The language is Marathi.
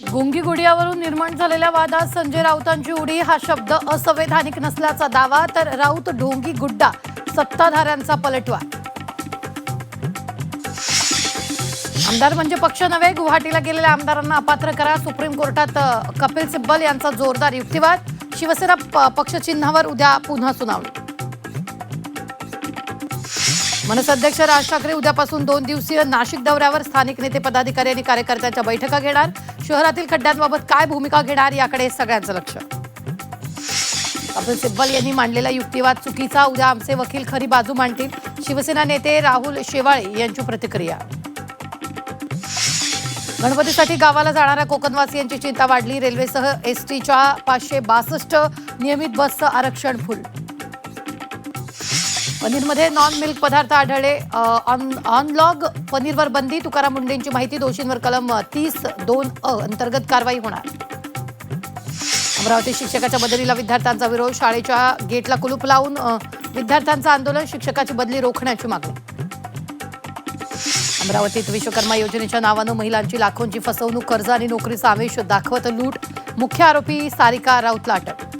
गुंगी गुडियावरून निर्माण झालेल्या वादात संजय राऊतांची उडी हा शब्द असंवैधानिक नसल्याचा दावा, तर राऊत ढोंगी गुड्डा सत्ताधाऱ्यांचा पलटवार. आमदार म्हणजे पक्ष नव्हे, गुवाहाटीला गेलेल्या आमदारांना अपात्र करा. सुप्रीम कोर्टात कपिल सिब्बल यांचा जोरदार युक्तिवाद. शिवसेना पक्षचिन्हावर उद्या पुन्हा सुनावणी. मनसे अध्यक्ष राज ठाकरे उद्यापासून 2 दिवसीय नाशिक दौऱ्यावर. स्थानिक नेते, पदाधिकारी आणि कार्यकर्त्यांच्या बैठका घेणार. शहरातील खड्ड्यांबाबत काय भूमिका घेणार याकडे सगळ्यांचं लक्ष. कपिल सिब्बल यांनी मांडलेला युक्तिवाद चुकीचा, उद्या आमचे वकील खरी बाजू मांडतील. शिवसेना नेते राहुल शेवाळे यांची प्रतिक्रिया. गणपतीसाठी गावाला जाणाऱ्या कोकणवासियांची चिंता वाढली. रेल्वेसह एसटीच्या 562 नियमित बसचं आरक्षण फुल. पनीरमध्ये नॉन मिल्क पदार्थ आढळले. ऑनलॉग पनीरवर बंदी. तुकाराम मुंडेंची माहिती. दोषींवर कलम 30(2)(अ) अंतर्गत कारवाई होणार. अमरावती शिक्षकाच्या बदलीला विद्यार्थ्यांचा विरोध. शाळेच्या गेटला कुलूप लावून विद्यार्थ्यांचं आंदोलन. शिक्षकाची बदली रोखण्याची मागणी. अमरावतीत विश्वकर्मा योजनेच्या नावानं महिलांची लाखोंची फसवणूक. कर्ज आणि नोकरीचा आमिष दाखवत लूट. मुख्य आरोपी सारिका राऊतला अटक.